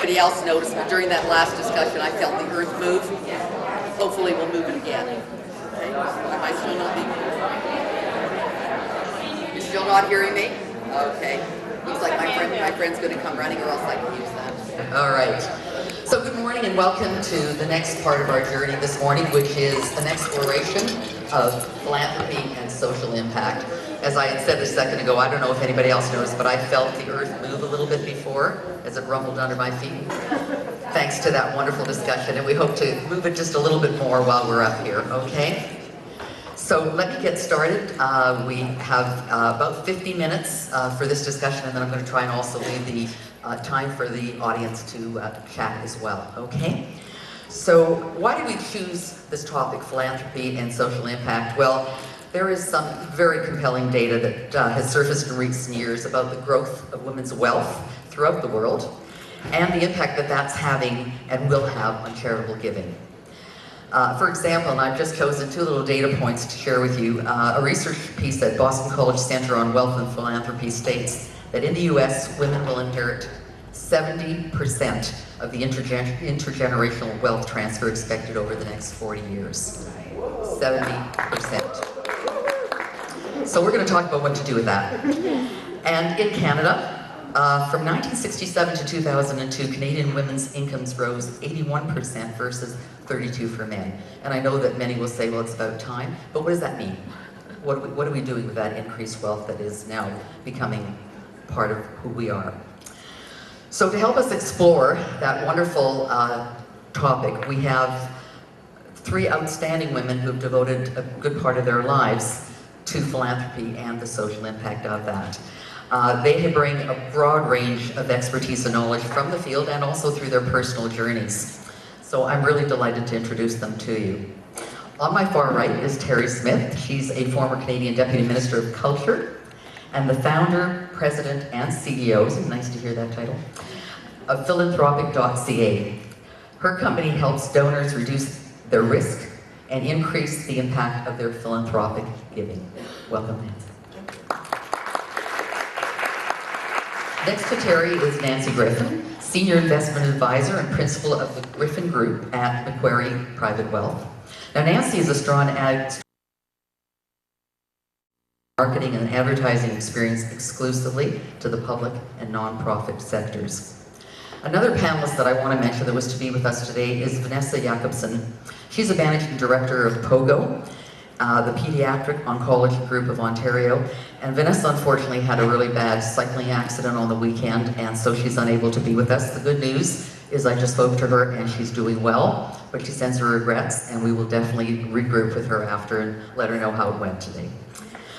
anybody else noticed, but during that last discussion, I felt the earth move. Hopefully we'll move it again. Okay. Am I still not being moved? You're still not hearing me? Okay. Looks like my friend's going to come running, or else I can use that. All right. So good morning and welcome to the next part of our journey this morning, which is an exploration of philanthropy and social impact. As I had said a second ago, I don't know if anybody else noticed, but I felt the earth move a little bit before as it rumbled under my feet. Thanks to that wonderful discussion, and we hope to move it just a little bit more while we're up here, okay? So let me get started. We have about 50 minutes for this discussion, and then I'm going to try and also leave the time for the audience to chat as well, okay? So why did we choose this topic, philanthropy and social impact? Well, there is some very compelling data that has surfaced in recent years about the growth of women's wealth throughout the world and the impact that that's having and will have on charitable giving. For example, and I've just chosen two little data points to share with you, a research piece at Boston College Center on Wealth and Philanthropy states that in the US, women will inherit 70% of the intergenerational wealth transfer expected over the next 40 years. 70%. So we're going to talk about what to do with that. And in Canada, from 1967 to 2002, Canadian women's incomes rose 81% versus 32% for men. And I know that many will say, well, it's about time, but what does that mean? What are we doing with that increased wealth that is now becoming part of who we are? So to help us explore that wonderful topic, we have three outstanding women who've devoted a good part of their lives to philanthropy and the social impact of that. They bring a broad range of expertise and knowledge from the field and also through their personal journeys. So I'm really delighted to introduce them to you. On my far right is Terry Smith. She's a former Canadian Deputy Minister of Culture and the founder, president, and CEO, isn't it nice to hear that title, of Philanthropy.ca. Her company helps donors reduce their risk and increase the impact of their philanthropic giving. Welcome, Nancy. Next to Terry is Nancy Griffin, Senior Investment Advisor and Principal of the Griffin Group at Macquarie Private Wealth. Now, Nancy is a strong marketing and advertising experience exclusively to the public and nonprofit sectors. Another panelist that I want to mention that was to be with us today is Vanessa Jacobson. She's a managing director of POGO, the Pediatric Oncology Group of Ontario. And Vanessa unfortunately had a really bad cycling accident on the weekend, and so she's unable to be with us. The good news is I just spoke to her and she's doing well, but she sends her regrets, and we will definitely regroup with her after and let her know how it went today.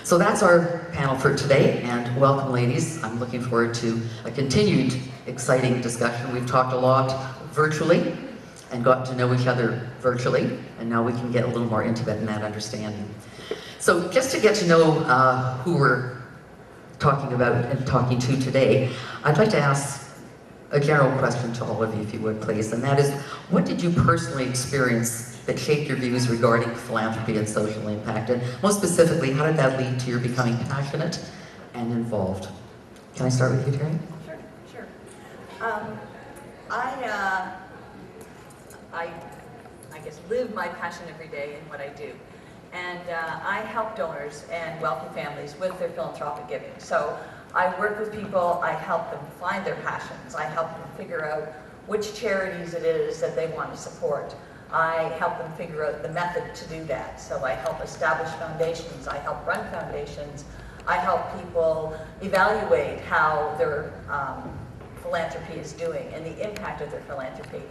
So that's our panel for today, and welcome, ladies. I'm looking forward to a continued exciting discussion. We've talked a lot virtually and got to know each other virtually, and now we can get a little more intimate in that understanding. So just to get to know who we're talking about and talking to today, I'd like to ask a general question to all of you, if you would, please, and that is, what did you personally experience that shaped your views regarding philanthropy and social impact? And most specifically, how did that lead to your becoming passionate and involved? Can I start with you, Terry? Sure. I guess live my passion every day in what I do. And I help donors and wealthy families with their philanthropic giving. So I work with people, I help them find their passions, I help them figure out which charities it is that they want to support. I help them figure out the method to do that. So I help establish foundations, I help run foundations, I help people evaluate how their philanthropy is doing and the impact of their philanthropy.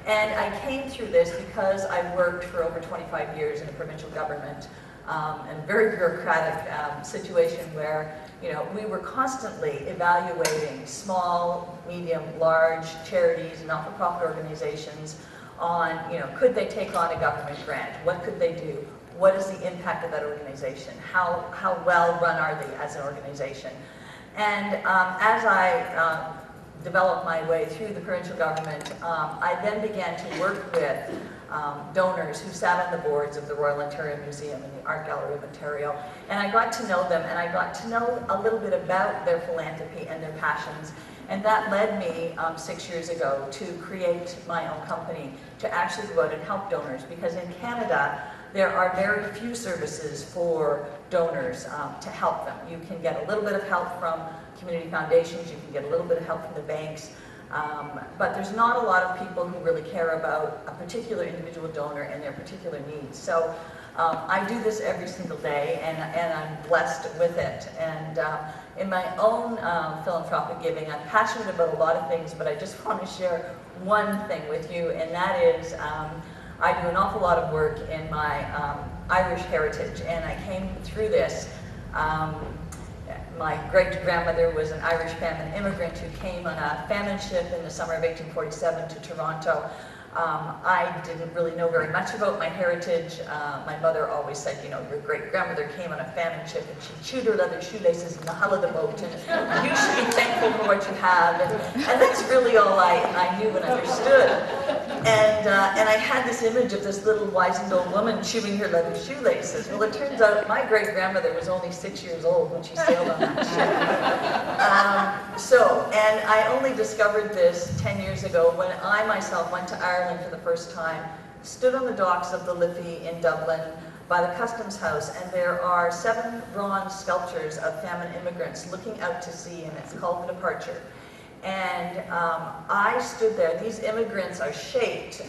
And I came through this because I worked for over 25 years in a provincial government and a very bureaucratic situation where, you know, we were constantly evaluating small, medium, large charities and not-for-profit organizations on, you know, could they take on a government grant? What could they do? What is the impact of that organization? How well run are they as an organization? And as I developed my way through the provincial government, I then began to work with donors who sat on the boards of the Royal Ontario Museum and the Art Gallery of Ontario. And I got to know them, and I got to know a little bit about their philanthropy and their passions. And that led me 6 years ago to create my own company to actually go out and help donors, because in Canada, there are very few services for donors to help them. You can get a little bit of help from community foundations, you can get a little bit of help from the banks, but there's not a lot of people who really care about a particular individual donor and their particular needs. So I do this every single day, and I'm blessed with it. And in my own philanthropic giving, I'm passionate about a lot of things, but I just want to share one thing with you, and that is I do an awful lot of work in my Irish heritage, and I came through this. My great-grandmother was an Irish famine immigrant who came on a famine ship in the summer of 1847 to Toronto. I didn't really know very much about my heritage. My mother always said, you know, your great-grandmother came on a famine ship and she chewed her leather shoelaces in the hull of the boat, and you should be thankful for what you have. And that's really all I knew and understood. And I had this image of this little wizened old woman chewing her leather shoelaces. Well, it turns out my great-grandmother was only 6 years old when she sailed on that ship. And I only discovered this 10 years ago when I myself went to Ireland for the first time, stood on the docks of the Liffey in Dublin by the Customs House, and there are 7 bronze sculptures of famine immigrants looking out to sea, and it's called The Departure. And I stood there. These immigrants are shaped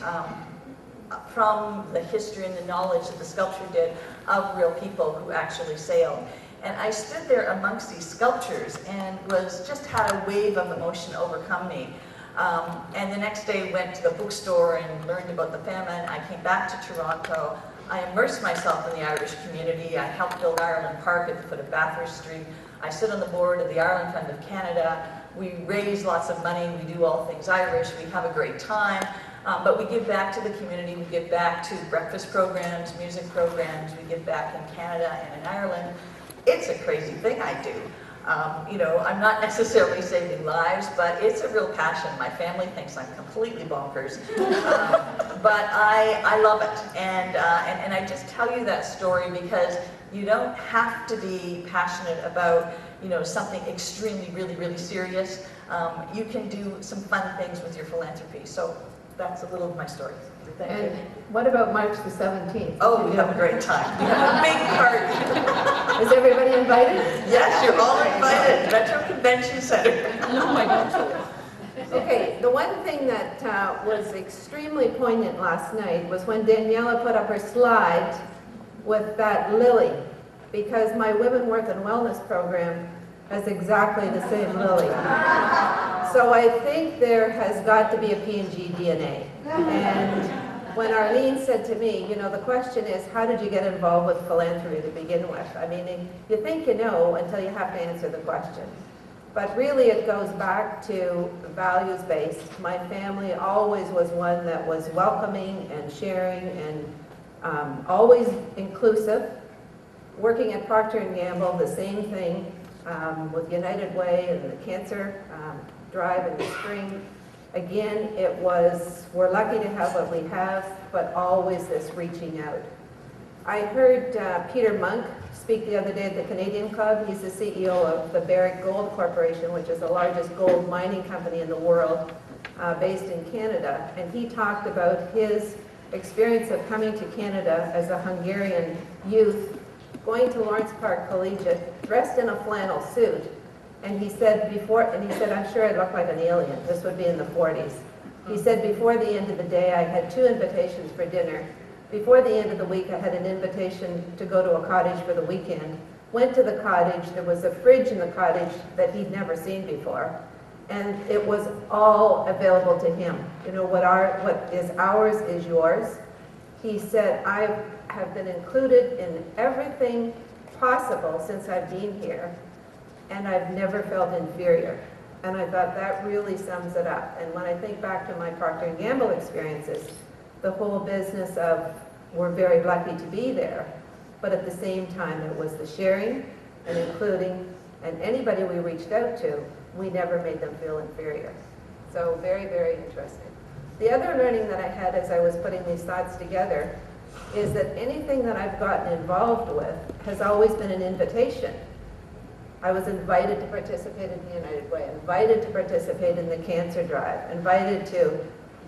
from the history and the knowledge that the sculpture did of real people who actually sailed. And I stood there amongst these sculptures and just had a wave of emotion overcome me. And the next day went to the bookstore and learned about the famine. I came back to Toronto. I immersed myself in the Irish community. I helped build Ireland Park at the foot of Bathurst Street. I sit on the board of the Ireland Fund of Canada. We raise lots of money. We do all things Irish. We have a great time. But we give back to the community. We give back to breakfast programs, music programs. We give back in Canada and in Ireland. It's a crazy thing I do. You know, I'm not necessarily saving lives, but it's a real passion. My family thinks I'm completely bonkers, but I love it. And I just tell you that story because you don't have to be passionate about, you know, something extremely, really, really serious. You can do some fun things with your philanthropy. So that's a little of my story. Thank you. What about March the 17th? Oh, we have a great time. We have a big party. Is everybody invited? Yes, you're all invited. Metro Convention Center. Oh my gosh. Okay, the one thing that was extremely poignant last night was when Daniela put up her slide with that lily, because my Women Worth and Wellness program has exactly the same lily. So I think there has got to be a P&G DNA. And when Arlene said to me, you know, the question is, how did you get involved with philanthropy to begin with? I mean, you think you know until you have to answer the question. But really it goes back to values-based. My family always was one that was welcoming and sharing and always inclusive. Working at Procter & Gamble, the same thing with United Way and the cancer drive in the spring. Again, it was, we're lucky to have what we have, but always this reaching out. I heard Peter Monk speak the other day at the Canadian Club. He's the CEO of the Barrick Gold Corporation, which is the largest gold mining company in the world, based in Canada. And he talked about his experience of coming to Canada as a Hungarian youth, going to Lawrence Park Collegiate, dressed in a flannel suit. And he said I'm sure I looked like an alien. This would be in the 40s. He said before the end of the day, I had 2 invitations for dinner. Before the end of the week, I had an invitation to go to a cottage for the weekend. Went to the cottage, there was a fridge in the cottage that he'd never seen before. And it was all available to him. You know, what is ours is yours. He said, I have been included in everything possible since I've been here, and I've never felt inferior. And I thought that really sums it up. And when I think back to my Procter & Gamble experiences, the whole business of we're very lucky to be there, but at the same time it was the sharing and including, and anybody we reached out to, we never made them feel inferior. So very, very interesting. The other learning that I had as I was putting these thoughts together is that anything that I've gotten involved with has always been an invitation. I was invited to participate in the United Way, invited to participate in the cancer drive, invited to,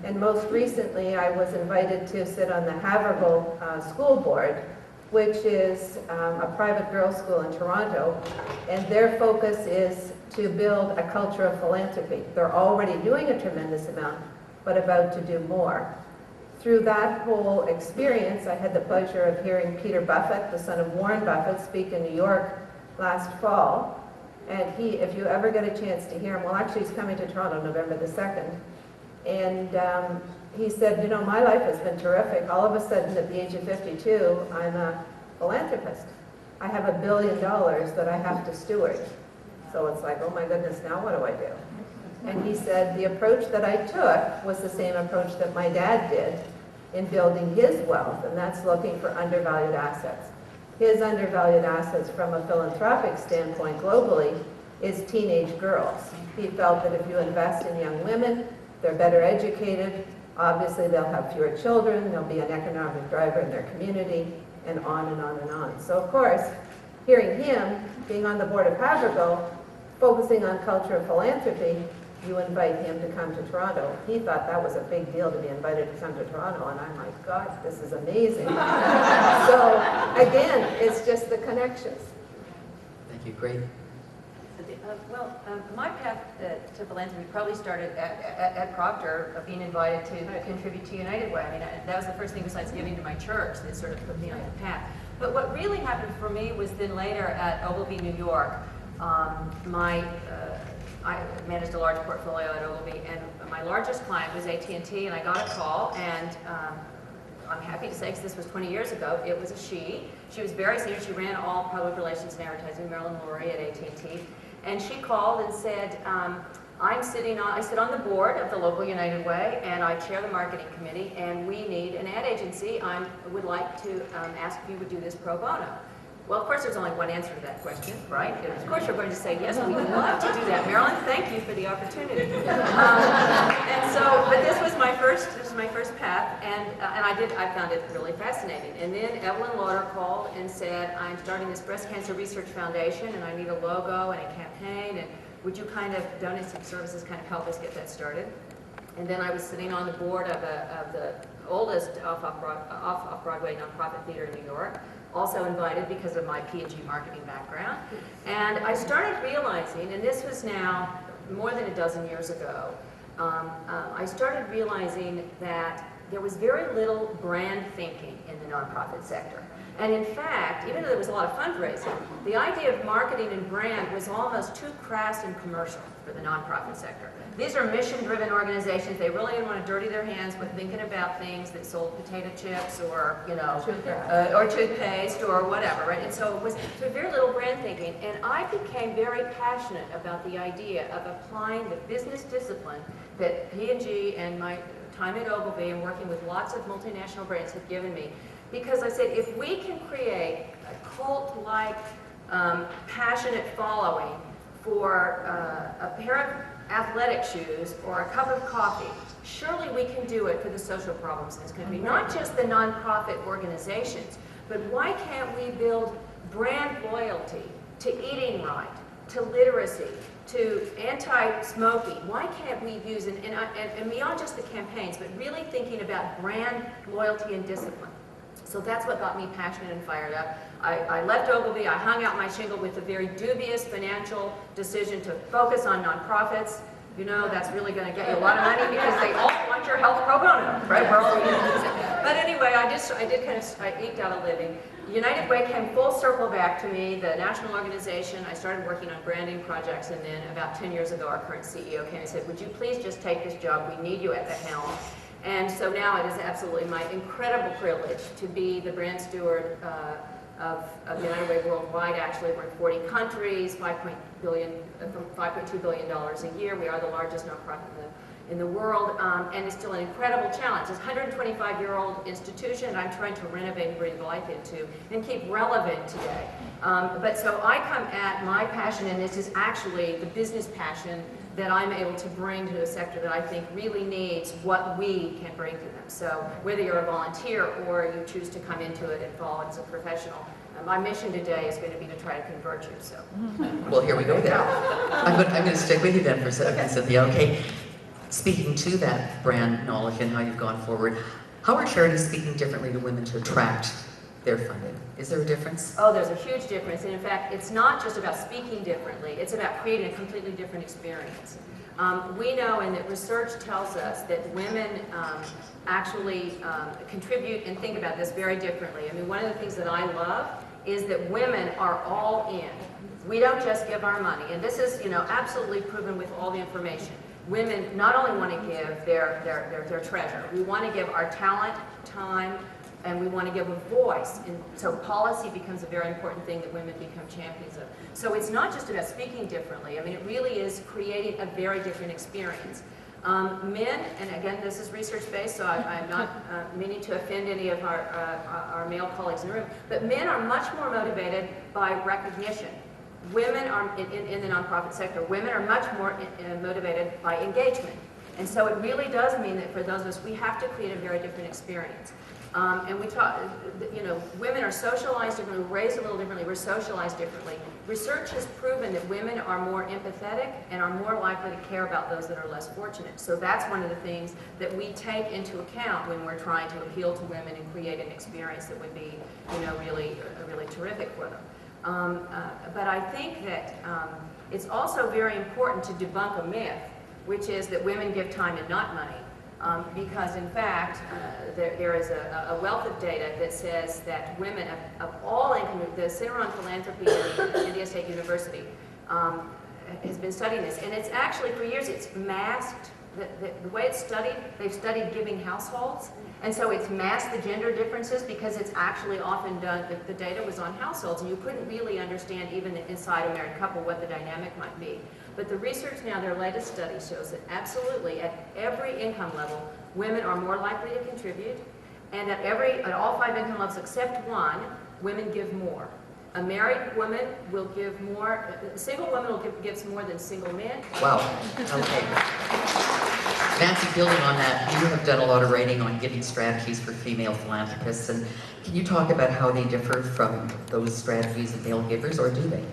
and most recently I was invited to sit on the Havergal School Board, which is a private girls' school in Toronto, and their focus is to build a culture of philanthropy. They're already doing a tremendous amount, but about to do more. Through that whole experience, I had the pleasure of hearing Peter Buffett, the son of Warren Buffett, speak in New York last fall. And he, if you ever get a chance to hear him, well, actually he's coming to Toronto November the 2nd. And he said, you know, my life has been terrific. All of a sudden, at the age of 52, I'm a philanthropist. I have $1 billion that I have to steward. So it's like, oh my goodness, now what do I do? And he said the approach that I took was the same approach that my dad did in building his wealth, and that's looking for undervalued assets. His undervalued assets from a philanthropic standpoint globally is teenage girls. He felt that if you invest in young women, they're better educated, obviously they'll have fewer children, they'll be an economic driver in their community, and on and on and on. So of course, hearing him, being on the board of Havergal, focusing on culture of philanthropy, you invite him to come to Toronto. He thought that was a big deal to be invited to come to Toronto, and I'm like, gosh, this is amazing. So again, it's just the connections. Thank you. Great. My path to philanthropy probably started at Proctor, being invited to contribute to United Way. I mean, that was the first thing besides giving to my church that sort of put me on the path. But what really happened for me was then later at Ogilvy, New York. I managed a large portfolio at Ogilvy, and my largest client was AT&T, and I got a call, and I'm happy to say, because this was 20 years ago, it was a she. She was very senior. She ran all public relations and advertising, Marilyn Laurie at AT&T. And she called and said, I sit on the board of the local United Way, and I chair the marketing committee, and we need an ad agency. I would like to ask if you would do this pro bono. Well, of course, there's only one answer to that question, right? And of course, you're going to say, yes, we would love to do that. Marilyn, thank you for the opportunity. And so, but this was my first path, and I found it really fascinating. And then Evelyn Lauder called and said, I'm starting this breast cancer research foundation, and I need a logo and a campaign, and would you kind of donate some services, kind of help us get that started? And then I was sitting on the board of the oldest off-Broadway nonprofit theater in New York, also invited because of my P&G marketing background. And I started realizing, and this was now more than a dozen years ago, I started realizing that there was very little brand thinking in the nonprofit sector. And in fact, even though there was a lot of fundraising, the idea of marketing and brand was almost too crass and commercial for the nonprofit sector. These are mission-driven organizations. They really didn't want to dirty their hands with thinking about things that sold potato chips or, you know, or toothpaste or whatever, right? And so it was very little brand thinking. And I became very passionate about the idea of applying the business discipline that P&G and my time at Ogilvy and working with lots of multinational brands have given me. Because I said, if we can create a cult-like, passionate following for a pair of athletic shoes or a cup of coffee, surely we can do it for the social problems in this country. Not just the nonprofit organizations, but why can't we build brand loyalty to eating right, to literacy, to anti-smoking? Why can't we use, and beyond just the campaigns, but really thinking about brand loyalty and discipline? So that's what got me passionate and fired up. I left Ogilvy, I hung out my shingle with a very dubious financial decision to focus on nonprofits. You know, that's really going to get you a lot of money because they all want your help pro bono, right? We're all using it. But anyway, I eked out a living. United Way came full circle back to me, the national organization. I started working on branding projects, and then about 10 years ago, our current CEO came and said, would you please just take this job? We need you at the helm. And so now it is absolutely my incredible privilege to be the brand steward of United Way worldwide. Actually, we're in 40 countries, $5.2 billion a year. We are the largest nonprofit in the world, and it's still an incredible challenge. It's a 125-year-old institution I'm trying to renovate and breathe life into and keep relevant today. But so I come at my passion, and this is actually the business passion that I'm able to bring to a sector that I think really needs what we can bring to them. So whether you're a volunteer or you choose to come into it and follow as a professional, my mission today is going to be to try to convert you, so. Well, here we go then. I'm going to stick with you then for a second, Cynthia. Okay. Speaking to that brand knowledge and how you've gone forward, how are charities speaking differently to women to attract their funding? Is there a difference? Oh, there's a huge difference. And in fact, it's not just about speaking differently, it's about creating a completely different experience. We know, and that research tells us, that women actually contribute and think about this very differently. I mean, one of the things that I love is that women are all in. We don't just give our money, and this is, absolutely proven with all the information. Women not only want to give their treasure, we want to give our talent, time, and we want to give a voice. And so policy becomes a very important thing that women become champions of. So it's not just about speaking differently. I mean, it really is creating a very different experience. Men, and again, this is research-based, so I'm not meaning to offend any of our male colleagues in the room, but men are much more motivated by recognition. Women are, in the nonprofit sector, women are much more motivated by engagement. And so it really does mean that for those of us, we have to create a very different experience. And we talk, women are socialized differently, we're raised a little differently, we're socialized differently. Research has proven that women are more empathetic and are more likely to care about those that are less fortunate. So that's one of the things that we take into account when we're trying to appeal to women and create an experience that would be, really terrific for them. But I think that it's also very important to debunk a myth, which is that women give time and not money. Because in fact, there is a wealth of data that says that women of all income, the Center on Philanthropy at India State University has been studying this, and it's actually, for years, it's masked, the way it's studied, they've studied giving households, and so it's masked the gender differences because it's actually often done, the data was on households, and you couldn't really understand even inside a married couple what the dynamic might be. But the research now, their latest study shows that absolutely at every income level, women are more likely to contribute, and at all 5 income levels except one, women give more. A married woman will give more, a single woman gives more than single men. Wow, okay. Nancy, building on that, you have done a lot of writing on giving strategies for female philanthropists, and can you talk about how they differ from those strategies of male givers, or do they?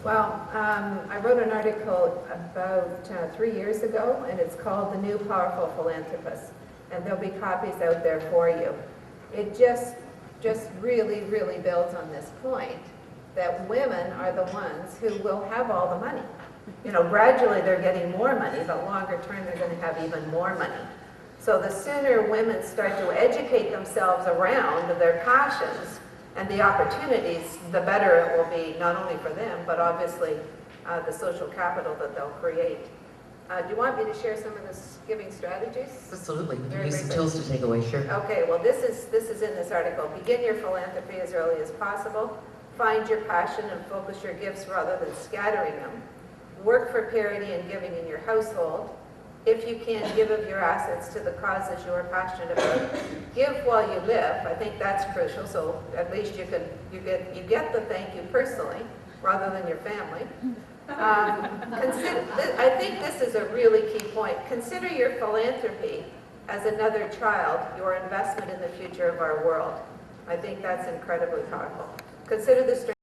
Well, I wrote an article about 3 years ago, and it's called The New Powerful Philanthropist, and there'll be copies out there for you. It just really, really builds on this point that women are the ones who will have all the money. Gradually they're getting more money, but longer term they're going to have even more money. So the sooner women start to educate themselves around their passions and the opportunities, the better it will be, not only for them, but obviously the social capital that they'll create. Do you want me to share some of the giving strategies? Absolutely. We can use some tools to take away, sure. Okay, well this is in this article. Begin your philanthropy as early as possible. Find your passion and focus your gifts rather than scattering them. Work for parity and giving in your household. If you can, give of your assets to the causes you are passionate about. Give while you live. I think that's crucial, so at least you get the thank you personally rather than your family. I think this is a really key point. Consider your philanthropy as another child, your investment in the future of our world. I think that's incredibly powerful. Consider the strength